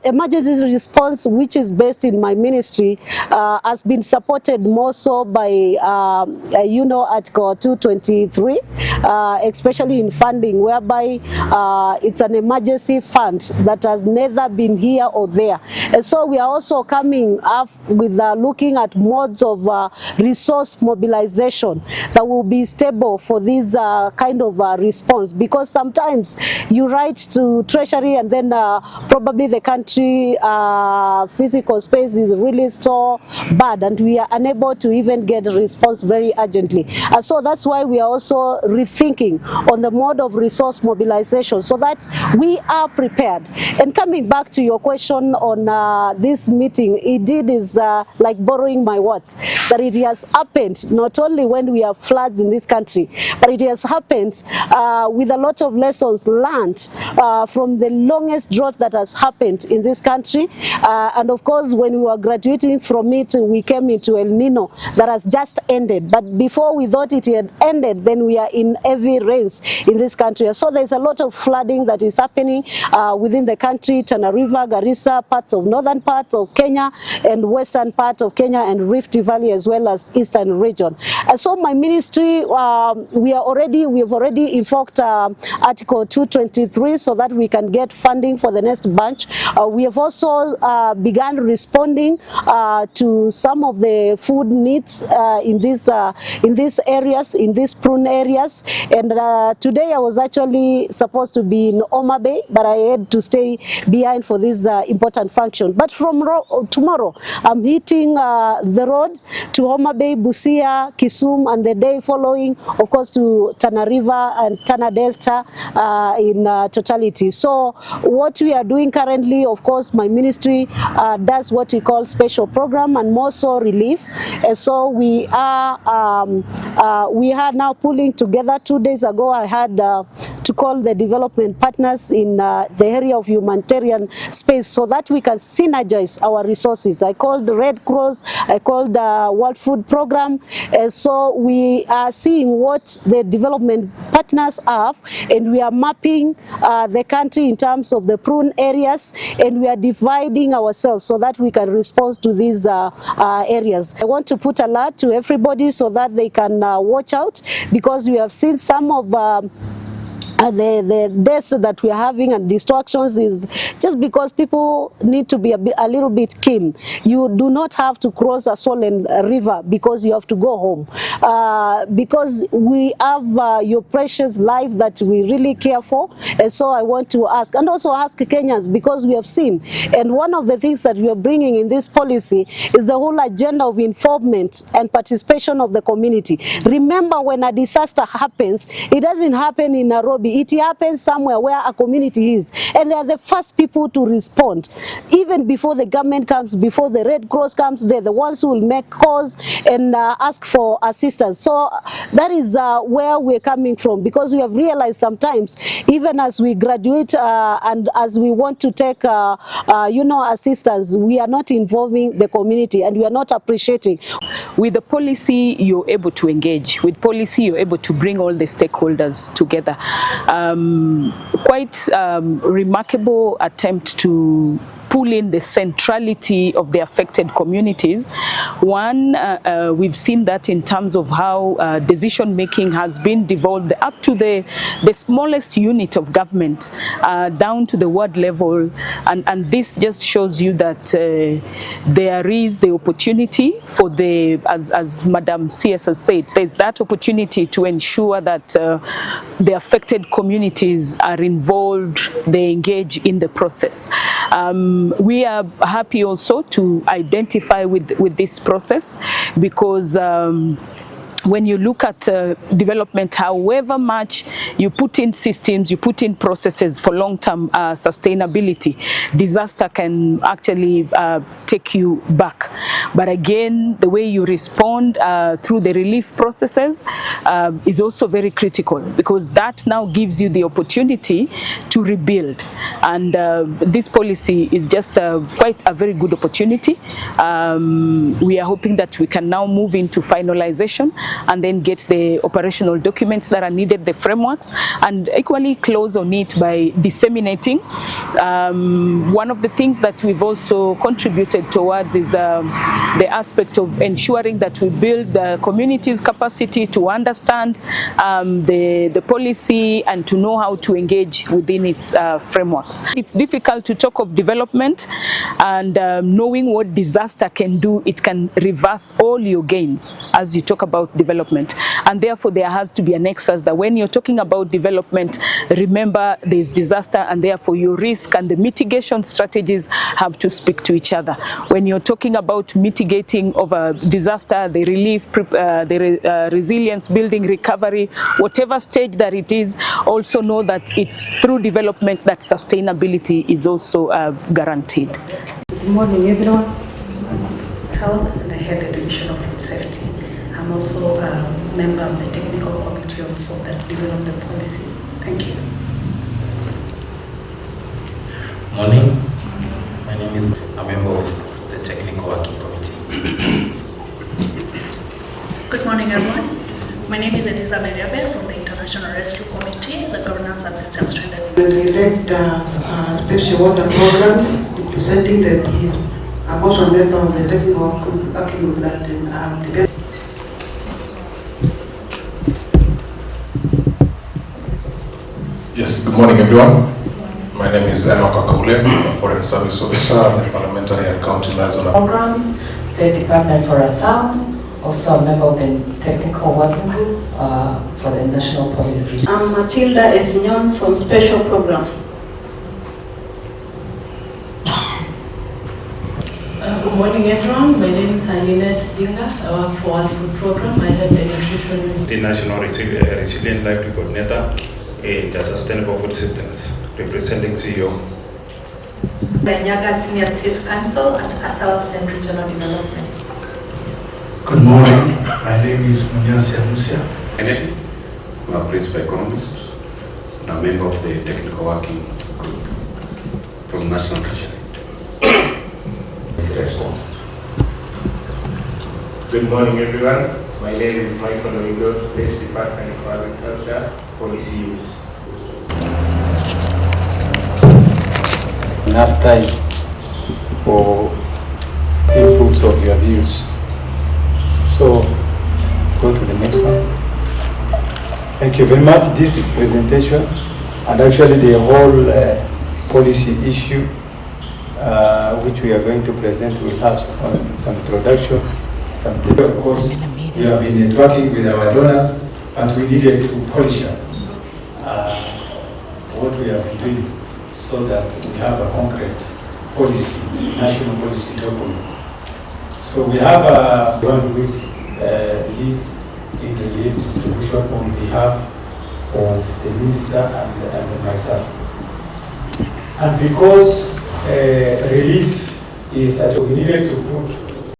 emergency response, which is based in my ministry, has been supported more so by, Article 223, especially in funding, whereby it's an emergency fund that has neither been here or there. And so we are also coming up with looking at modes of resource mobilization that will be stable for this kind of response, because sometimes you write to Treasury and then probably the country physical space is really so bad and we are unable to even get a response very urgently. And so that's why we are also rethinking on the mode of resource mobilization so that we are prepared. And coming back to your question on this meeting, indeed is like borrowing my words, that it has happened not only when we have floods in this country, but it has happened with a lot of lessons learned from the longest drought that has happened in this country. And of course, when we were graduating from it, we came into El Nino that has just ended. But before we thought it had ended, then we are in heavy rains in this country. So there's a lot of flooding that is happening within the country, Tana River, Garissa, parts of northern parts of Kenya and western part of Kenya and Rift Valley as well as eastern region. And so my ministry, we have already invoked Article 223 so that we can get funding for the next batch. We have also begun responding to some of the food needs in these areas, in these prune areas. And today I was actually supposed to be in Homa Bay, but I had to stay behind for this important function. But from tomorrow, I'm hitting the road to Homa Bay, Busia, Kisumu, and the day following, of course, to Tana River and Tana Delta in totality. So what we are doing currently, of course, my ministry does what we call special program and more so relief. And so we are now pulling together. 2 days ago, I had to call the development partners in the area of humanitarian space so that we can synergize our resources. I called the Red Cross, I called the World Food Program, and so we are seeing what the development partners have, and we are mapping the country in terms of the prune areas, and we are dividing ourselves so that we can respond to these areas. I want to put alert to everybody so that they can watch out, because we have seen some of the deaths that we are having and distractions is just because people need to be a little bit keen. You do not have to cross a swollen river because you have to go home. Because we have your precious life that we really care for. And so I want to ask, and also ask Kenyans, because we have seen, and one of the things that we are bringing in this policy is the whole agenda of involvement and participation of the community. Remember, when a disaster happens, it doesn't happen in Nairobi. It happens somewhere where a community is, and they are the first people to respond. Even before the government comes, before the Red Cross comes, they're the ones who will make calls and ask for assistance. So that is where we're coming from, because we have realized sometimes, even as we graduate and as we want to take assistance, we are not involving the community and we are not appreciating. With the policy, you're able to engage. With policy, you're able to bring all the stakeholders together. Quite remarkable attempt to pull in the centrality of the affected communities. One, we've seen that in terms of how decision making has been devolved up to the smallest unit of government, down to the ward level, and this just shows you that there is the opportunity for the, as Madam CS has said, there's that opportunity to ensure that the affected communities are involved, they engage in the process. We are happy also to identify with this process, because when you look at development, however much you put in systems, you put in processes for long-term sustainability, disaster can actually take you back. But again, the way you respond through the relief processes is also very critical, because that now gives you the opportunity to rebuild. And this policy is just quite a very good opportunity. We are hoping that we can now move into finalization and then get the operational documents that are needed, the frameworks, and equally close on it by disseminating. One of the things that we've also contributed towards is the aspect of ensuring that we build the community's capacity to understand the policy and to know how to engage within its frameworks. It's difficult to talk of development and knowing what disaster can do. It can reverse all your gains as you talk about development, and therefore there has to be a nexus that when you're talking about development, remember there's disaster, and therefore your risk and the mitigation strategies have to speak to each other. When you're talking about mitigating of a disaster, the relief, the resilience building, recovery, whatever stage that it is, also know that it's through development that sustainability is also guaranteed. Good morning, everyone. Health, and I head the Division of Food Safety. I'm also a member of the technical committee that developed the policy. Thank you. Morning. My name is a member of the technical working committee. Good morning, everyone. My name is Elizabeth Yabe from the International Rescue Committee, the Governance and Systems Strengthening. The direct special water programs representing the peace. I'm also a member of the technical working group that Yes, good morning everyone. My name is Herman, I'm a Foreign Service Officer of the Parliamentary and County Liaison Programs, State Department for ourselves, also a member of the Technical Working Group for the National Police Region. I'm Matilda Esignon from Special Program. Good morning everyone, my name is Alinet Dinga. I work for World Food Program. I head the nutrition unit. The National Resilient Livelihood Coordinator, the Sustainable Food Systems, representing CEO. The Nyaga Senior State Council and South and Regional Development. Good morning, my name is Munya. I'm a principal economist and a member of the technical working group from National Treasury. Response. Good morning, everyone. My name is Michael Ogolla'S, State Department for Agriculture, Policy Unit. Enough time for inputs of your views. So, go to the next one. Thank you very much. This presentation and actually the whole policy issue which we are going to present will have some introduction, of course, we have been networking with our donors, but we needed to polish up what we have been doing so that we have a concrete policy, national policy document. So we have one which leads in relief distribution on behalf of the minister and myself. And because relief is that we needed to put